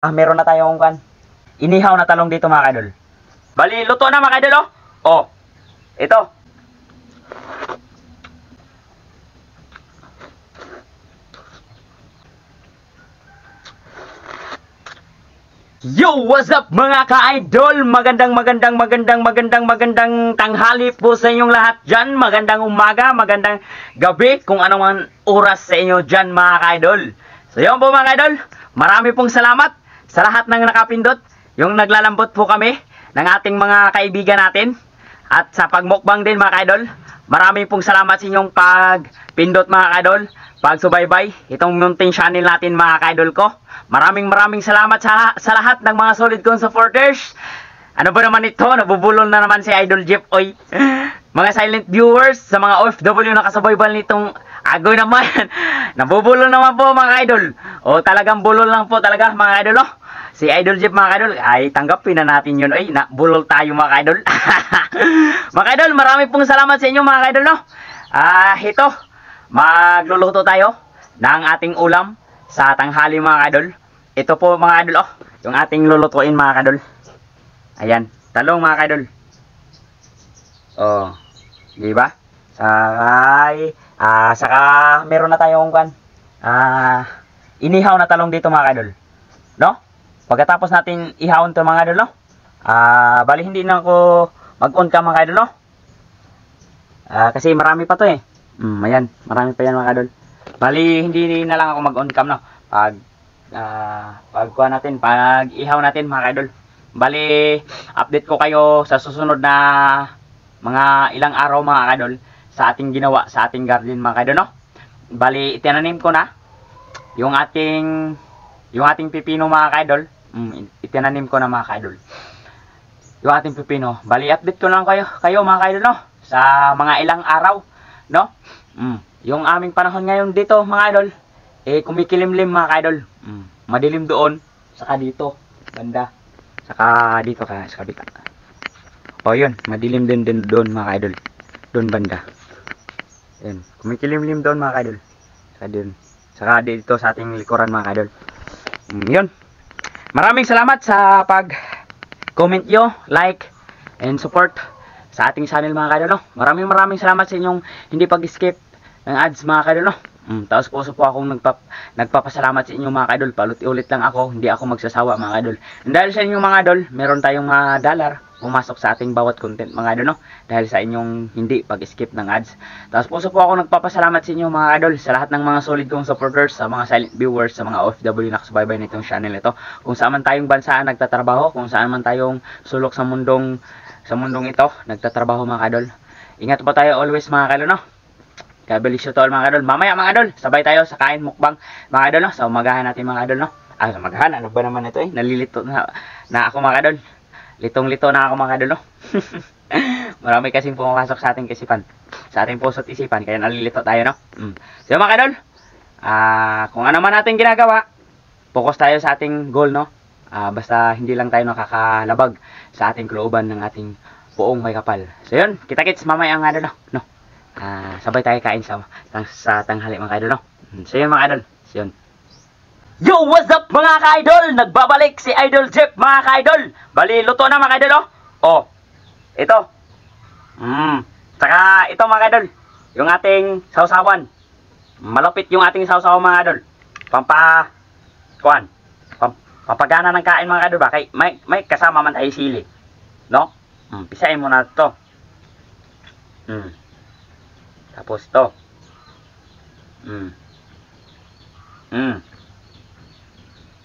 Meron na tayong inihaw na talong dito mga kaidol. Bali, luto na mga kaidol, oh. Oh, ito. Yo, what's up mga ka-idol? Magandang tanghali po sa inyong lahat dyan. Magandang umaga, magandang gabi, kung anong oras sa inyo dyan mga ka-idol. So yun po mga ka-idol, marami pong salamat sa lahat ng nakapindot. Yung naglalambot po kami ng ating mga kaibigan natin. At sa pagmukbang din mga ka-idol, marami pong salamat sa inyong pagpindot mga ka-idol, pagsubaybay itong munting channel natin mga ka-idol ko. Maraming salamat sa lahat ng mga solid kong supporters. Ano ba naman ito? Nabubulol na naman si Idol Jeff, oy. Mga silent viewers, sa mga OFW na kasubaybal nitong agoy naman. Nabubulol naman po mga idol. O talagang bulol lang po talaga mga idol, no? Si Idol Jeff mga idol, ay tanggapin na natin yun. Ay, bulol tayo mga idol. Mga idol, marami pong salamat sa inyo mga idol, no? Ito, magluluto tayo ng ating ulam sa tanghali mga idol. Ito po mga idol, oh, yung ating lulutuin mga idol. Ayan, talong mga idol. Oh, di ba? Saka meron na tayong inihaw na talong dito mga idol. No? Pagkatapos natin ihawon to mga idol, no? Bali hindi na ako mag-on cam mga idol, no? Kasi marami pa to eh. Ayan, marami pa yan mga idol. Bali hindi na lang ako mag-on cam, no? Pag ihaw natin mga idol. Bali update ko kayo sa susunod na mga ilang araw mga idol sa ating ginawa sa ating garden mga idol, no? Bali itinanim ko na yung ating pipino mga idol. Itinanim ko na mga idol yung ating pipino. Bali update ko lang kayo mga idol, no? Sa mga ilang araw, no? Yung aming panahon ngayon dito mga idol, kumikilimlim mga idol. Madilim doon, saka dito banda, saka dito sa kabila. O yun, madilim din doon mga idol, doon banda. Yan, kumikilimlim doon mga idol, saka dito sa ating likuran mga idol. Yun, maraming salamat sa pag-comment nyo, like, and support sa ating channel mga idol, no? Maraming salamat sa inyong hindi pag-skip ng ads mga idol, no? Tapos puso po akong nagpapasalamat sa inyo mga idol. Paulit-ulit lang ako, hindi ako magsasawa mga idol. And dahil sa inyo mga idol, meron tayong mga dollar pumasok sa ating bawat content mga idol, no? Dahil sa inyong hindi pag-skip ng ads. Tapos puso po ako nagpapasalamat sa inyo mga idol, sa lahat ng mga solid kong supporters, sa mga silent viewers, sa mga OFW na kasubaybay nitong channel ito. Kung saan man tayong bansa nagtatrabaho, kung saan man tayong sulok sa mundong ito nagtatrabaho mga idol. Ingat po tayo always mga idol, no? Kabilis ito mga idol. Mamaya mga idol, sabay tayo sa kain mukbang mga idol, no? Sa umagahan natin mga idol, no? Sa umagahan, ano ba naman ito eh? Nalilito na ako mga idol. Litong-lito na ako mga idol, no? Marami kasing pumapasok sa ating isipan, sa ating puso't isipan, kaya nalilito tayo, no? So mga idol, kung ano man natin ginagawa, focus tayo sa ating goal, no? Basta hindi lang tayo nakakalabag sa ating kalooban ng ating buong may kapal. So yun, kita-kits mamaya ang idol, no? Sabay tayo kain sa tanghali mga idol, no? So yun mga idol, so yun. Yo, what's up mga ka-idol? Nagbabalik si Idol Jeff mga ka-idol. Bali, luto na mga ka-idol, oh. Oh, ito. Saka ito mga ka-idol, yung ating sausawan. Malapit yung ating sausawan mga ka-idol. Pampagana ng kain mga ka-idol ba? May kasama man tayo sili, no? Pisain mo na ito. Tapos ito.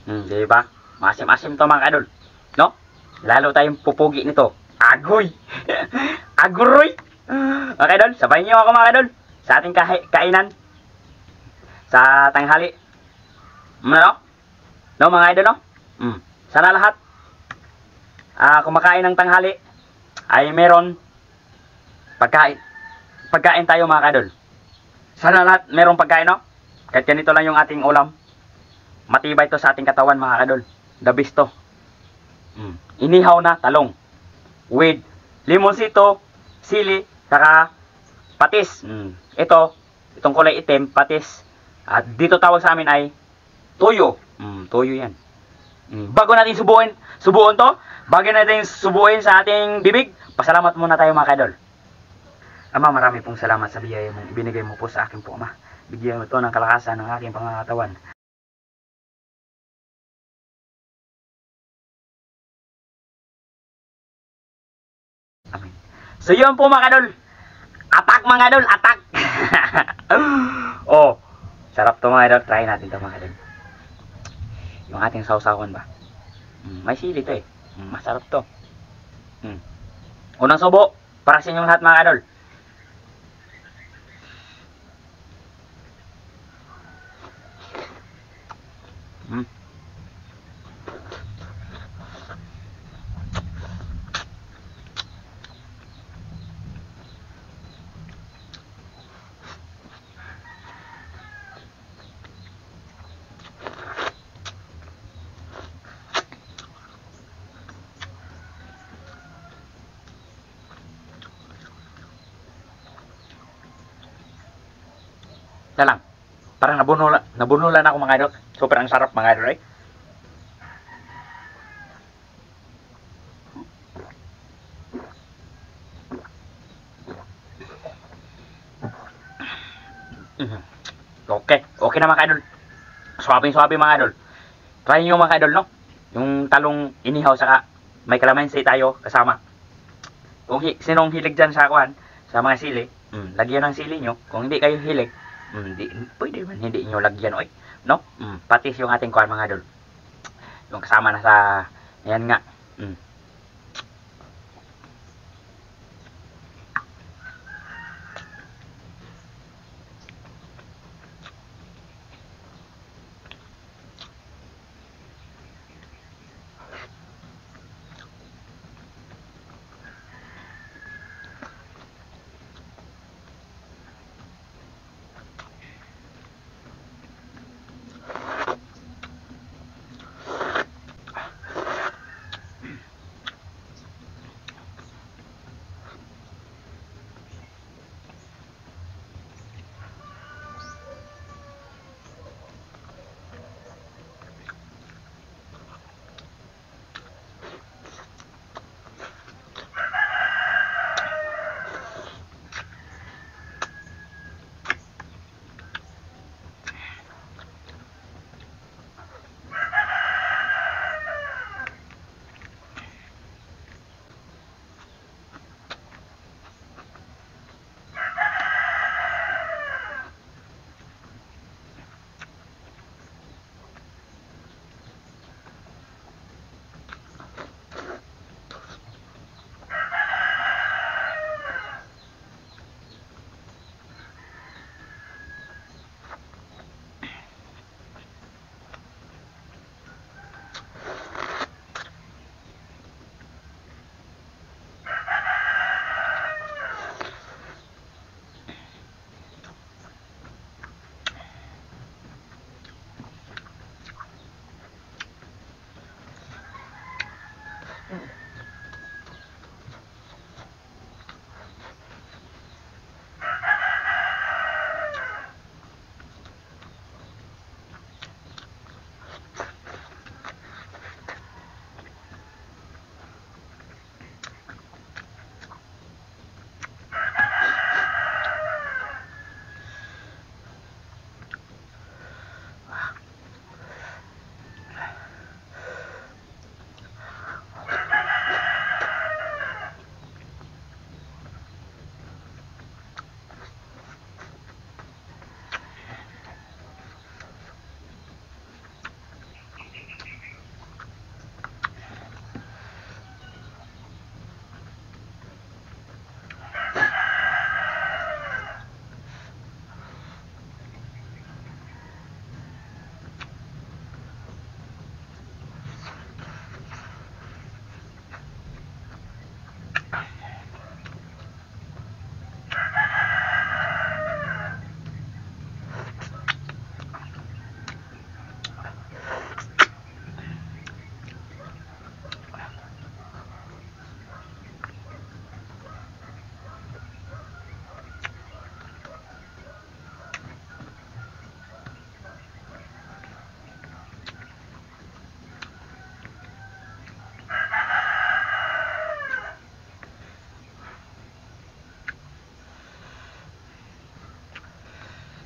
Diba? Masim-asim to mga kadol, no? Lalo tayong pupugi nito. Agoy! Aguroy! Mga kadol, sabay niyo ako mga kadol sa ating kainan sa tanghali. No? No mga idol, no? Sana lahat kumakain ng tanghali ay meron pagkain tayo mga kadol. Sana lahat merong pagkain, no? Kahit ganito lang yung ating ulam, matibay to sa ating katawan mga kadol. The best to. Inihaw na talong with limonsito, sili, saka patis. Itong kulay itim, patis. At dito tawag sa amin ay toyo. Toyo yan. Bago natin subuin to, bago natin subuin sa ating bibig, pasalamat muna tayo mga kaidol. Ama, marami pong salamat sa biyaya mong ibinigay mo po sa akin po, Ama. Bigyan mo ito ng kalakasan ng aking pangangatawan. Amen. So yun po mga kaidol. Attack mga kaidol, attack! Oh, sarap to mga kaidol. Try natin to mga kaidol. Yung ating sausawan ba? May sili to eh. Masarap to. Unang subo, para sa inyong lahat mga kaidol. Na lang. Parang nabunulan ako mga idol. Super ang sarap mga idol eh. Okay na mga idol. Suwabe mga idol. Try nyo mga idol no. Yung talong inihaw saka may kalamansi tayo kasama. Kung sinong hilig dyan sa kuhan, sa mga sili, lagyan ng sili nyo. Kung hindi kayo hilig, pwede man hindi nyo lagyan oy, no? Patis yung ating kuhan mga idol. Yung kasama na sa yan nga.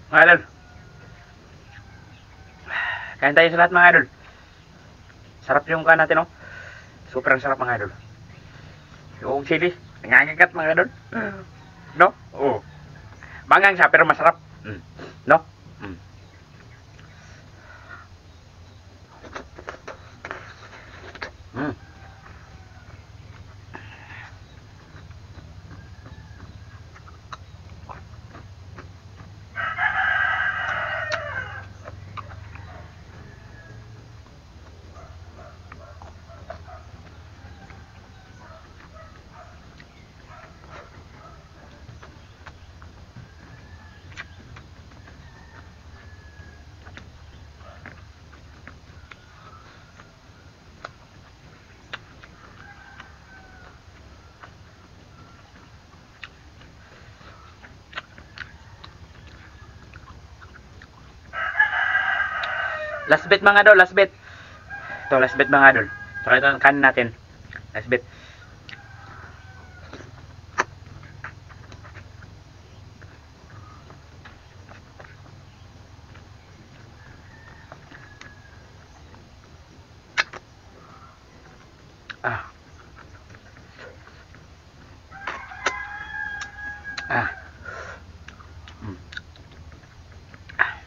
Mga idol. Kain tayo sa lahat mga idol. Sarap yung kain natin, no? Super ang sarap mga idol. Yung chili, nangangagat mga idol. No? Oo. Bangang siya pero masarap. No? Last bit mga idol, last bit. Ito, last bit mga idol. Saka ito ang kanin natin. Last bit.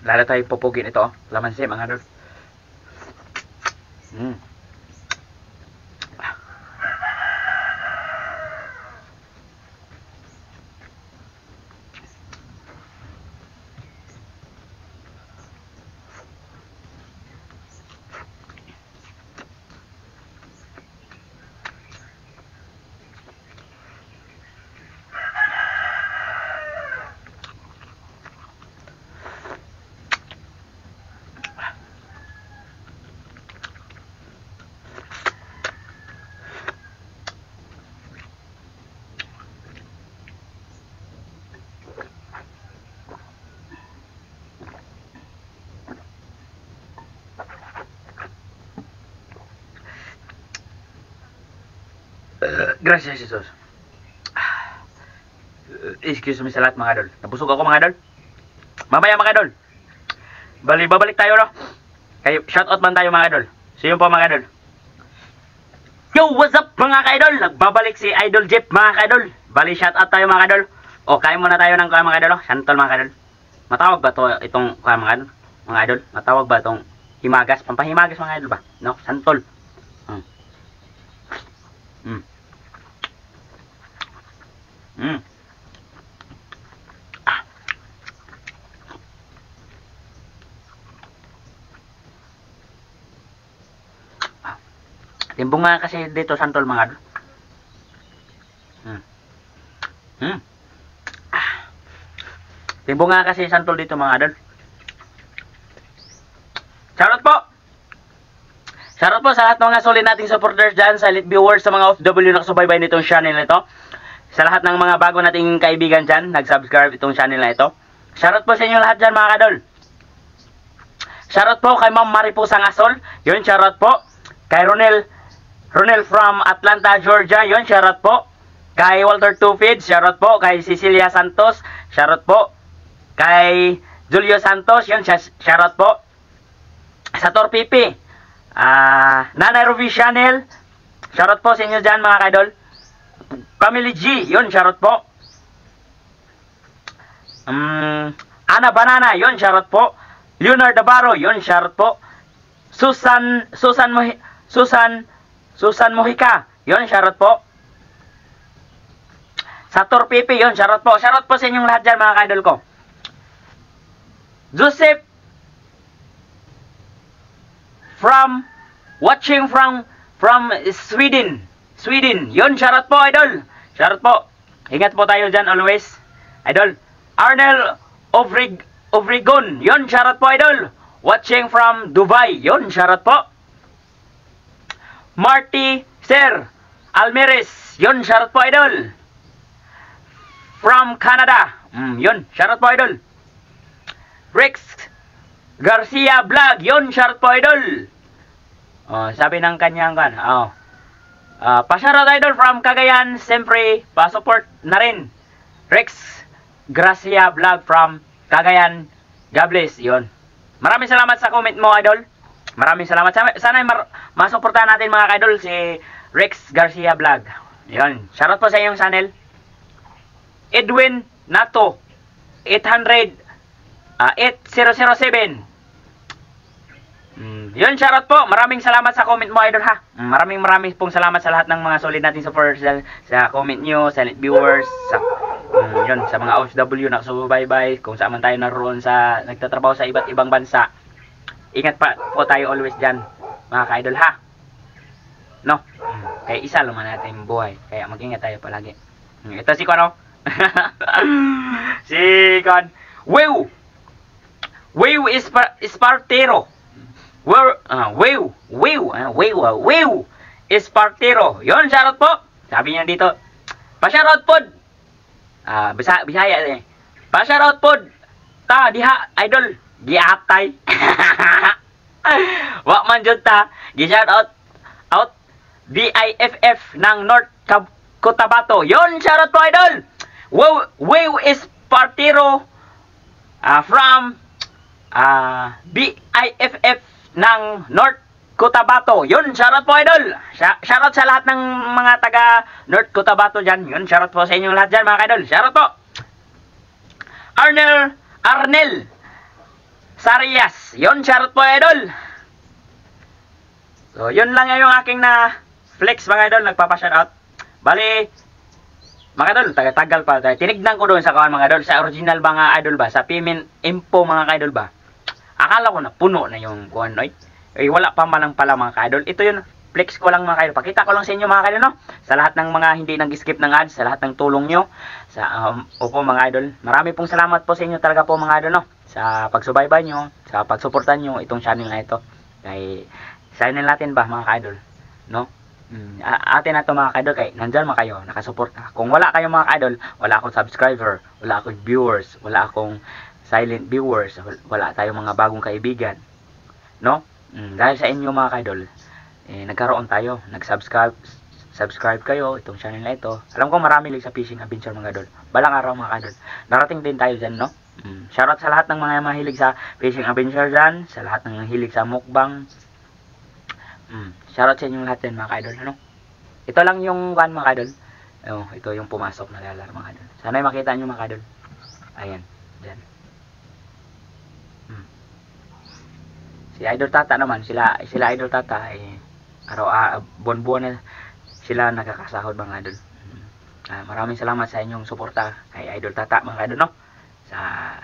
Lalo tayo pupugin ito, lamansi mga idol. Gracias Jesus. Excuse me sa lahat mga idol. Nabusog ako mga idol. Mamaya mga idol. Bali, babalik tayo no. Kayo, shoutout man tayo mga idol. So yun po mga idol. Yo, what's up mga ka-idol? Nagbabalik si Idol Jeep mga ka-idol. Bali, shoutout tayo mga ka-idol. O, kain muna tayo ng mga idol. Santol mga ka-idol. Matawag ba to itong mga idol? Mga idol, matawag ba itong himagas? Pampahimagas mga idol ba? No, santol. Timbong nga kasi dito santol mga idol. Timbong nga kasi santol dito mga idol. Shoutout po! Shoutout po sa lahat ng mga solid nating supporters dyan, sa elite viewers, sa mga OFW na nakasubaybay nitong channel na ito. Sa lahat ng mga bago nating kaibigan dyan, nag-subscribe itong channel na ito. Shoutout po sa inyo lahat dyan mga kadol. Shoutout po kay Ma'am Maripusang Asol. Yun, shoutout po. Kay Ronel from Atlanta, Georgia. Yun, shoutout po. Kay Walter Tufid, shoutout po. Kay Cecilia Santos, shoutout po. Kay Julio Santos, yun, shoutout po. Sa Tor Pipi, Nanay Ruby Channel, shoutout po sa inyo dyan mga kadol. Family G, yun, shoutout po. Ana Banana, yun, shoutout po. Leonard Navarro, yun, shoutout po. Susan Mojica, yun, shoutout po. Sator Pipi, yun, shoutout po. Shoutout po sa inyong lahat dyan mga ka-idol ko. Joseph watching from Sweden, yun, shoutout po idol. Shoutout po. Ingat po tayo dyan always idol. Arnel Obregon, yun, shoutout po idol. Watching from Dubai, yun, shoutout po. Marty Sir Almeres, yun, shoutout po idol. From Canada, yun, shoutout po idol. Rex Garcia Vlog, yun, shoutout po idol. Sabi ng kanyang pa-shoutout idol from Cagayan, siyempre pa-support na rin. Rex Garcia Vlog from Cagayan, God bless. Yun. Maraming salamat sa comment mo, idol. Maraming salamat. Sana masuportahan natin mga idol si Rex Garcia Vlog. Yun. Shoutout po sa iyong channel. Edwin Nato 8007. Yun, shoutout po. Maraming salamat sa comment mo, idol, ha. Maraming pong salamat sa lahat ng mga solid nating supporters sa comment nyo, silent viewers, yun, sa mga OFW na susubaybay, kung saan man tayo naroon sa nagtatrabaho sa iba't ibang bansa. Ingat pa po tayo always dyan, mga ka-idol, ha. No? Kaya isa naman natin buhay. Kaya mag-ingat tayo palagi. Ito si Kono. Si Kon. Wow Espartero. Wow Espartero. Yon, shoutout po. Sabi niya dito, pa-shoutout po. Bisaya eh. Pa-shoutout po. Ta diha idol, giatay. Wa man jud ta, gi-shoutout out DIFF ng North Cotabato. Yon, shoutout po, idol. Wow Espartero from BIFF ng North Cotabato. Yun, shoutout po, idol. Shoutout sa lahat ng mga taga North Cotabato dyan. Yun, shoutout po sa inyong lahat dyan, mga idol. Shoutout po. Arnel Sarias. Yun, shoutout po, idol. So, yun lang yung aking na flex, mga idol. Nagpapa-shoutout. Bali, mga idol, tagal pa. Tinignan ko doon sa kawan, mga idol. Sa original mga idol ba? Sa payment info, mga idol ba? Akala ko na puno na yung kuwan, no? Eh, wala pa malang pala, mga ka-idol. Ito yun, flex ko lang, mga ka-idol. Pakita ko lang sa inyo, mga ka-idol, no? Sa lahat ng mga hindi nag-skip ng ads, sa lahat ng tulong nyo. Opo, mga idol. Marami pong salamat po sa inyo talaga po, mga idol, no? Sa pagsubaybay nyo, sa pagsuportan nyo itong channel na ito. Kay, channel natin ba, mga ka-idol? No? Atin na ito, mga ka-idol, kay nandyan mga kayo, nakasuporta. Kung wala kayo, mga ka-idol, wala akong subscriber, wala akong viewers, wala akong silent viewers, wala tayong mga bagong kaibigan, no? Dahil sa inyo, mga kaidol, nagkaroon tayo, subscribe kayo itong channel na ito. Alam ko marami lang sa fishing adventure, mga kaidol. Balang araw, mga kaidol, narating din tayo dyan, no? Shoutout sa lahat ng mga mahilig sa fishing adventure dyan, sa lahat ng mahilig sa mukbang. Shoutout sa inyo lahat dyan, mga kaidol, ano? Ito lang yung mga kaidol. Ito yung pumasok na lalaro, mga kaidol. Sana'y makita nyo, mga kaidol. Ayan, dyan. Si Idol Tata naman, sila Idol Tata buwan-buwan na sila nakakasahod, mga idol. Maraming salamat sa inyong suporta kay Idol Tata, mga idol, no? Sa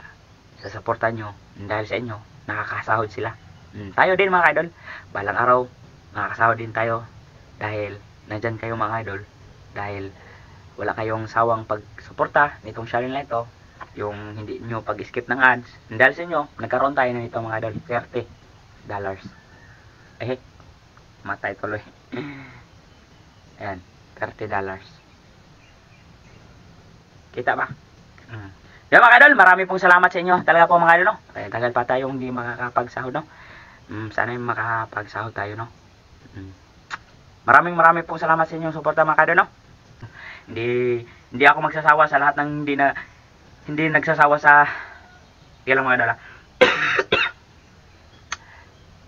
suporta nyo, dahil sa inyo nakakasahod sila. Tayo din, mga idol, balang araw makakasahod din tayo dahil nandyan kayo, mga idol, dahil wala kayong sawang pagsuporta nitong channel na ito, yung hindi nyo pag-skip ng ads. Dahil sa inyo nagkaroon tayo na ito, mga idol, $30. Matay tuloy. Ayan, $30. Kita ba? Yan, mga idol, marami pong salamat sa inyo. Talaga po, mga idol, no? Kaya tagal pa tayong hindi makakapagsahod, no? Sana yung makapagsahod tayo, no? Maraming pong salamat sa inyong suporta, mga idol, no? Hindi ako magsasawa sa lahat ng hindi nagsasawa sa ilang, mga idol,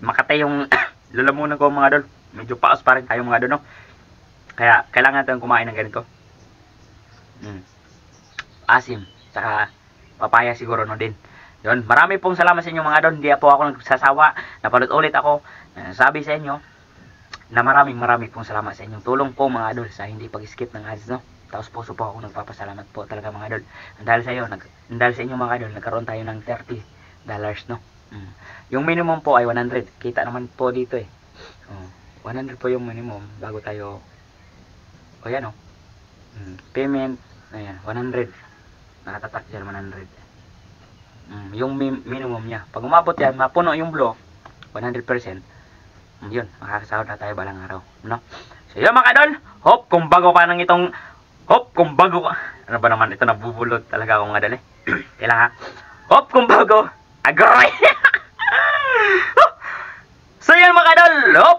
makatay yung lalamunan ko, mga idol. Medyo paos pa rin tayo, mga idol, no? Kaya kailangan natin kumain ng ganito. Asim, saka papaya siguro, no, din. Yun, marami pong salamat sa inyo, mga idol. Hindi po ako nagsasawa. Napanood ulit ako. Sabi sa inyo na maraming pong salamat sa inyong tulong po, mga idol, sa hindi pag-skip ng ads, no? Tapos puso po ako nagpapasalamat po talaga, mga idol. Dahil sa inyo, mga idol, nagkaroon tayo ng $30, no? Yung minimum po ay 100. Kita naman po dito, 100 po yung minimum bago tayo. O yan, payment, ayan, 100. Nakatatak dyan, 100. Yung minimum niya. Pag umabot yan, mapuno yung blow, 100%. Yun, makakasahod na tayo balang araw, no? So yun, mga idol, kung bago ka ano ba naman ito, nabubulot talaga ako, mga idol, kailangan, kung bago, agroy. So yun mga idol,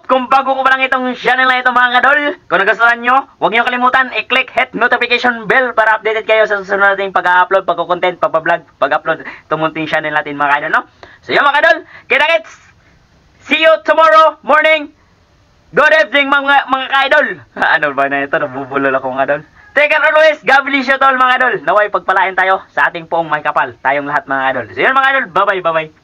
kung bago ko pa lang itong channel na ito mga idol, kung nagustuhan nyo, huwag nyo kalimutan i-click hit notification bell para updated kayo sa susunod nating pag-upload, pagko-content, pag-vlog, pag-upload itong munting channel natin mga idol, no? So yun mga idol, kita-kits! See you tomorrow morning! Good evening mga ka-idol! Ano ba na ito? Nabubulol ako mga idol. Take care always, God bless you all mga idol. Naway pagpalain tayo sa ating poong may kapal, tayong lahat mga idol. So yun mga idol, bye-bye, bye-bye.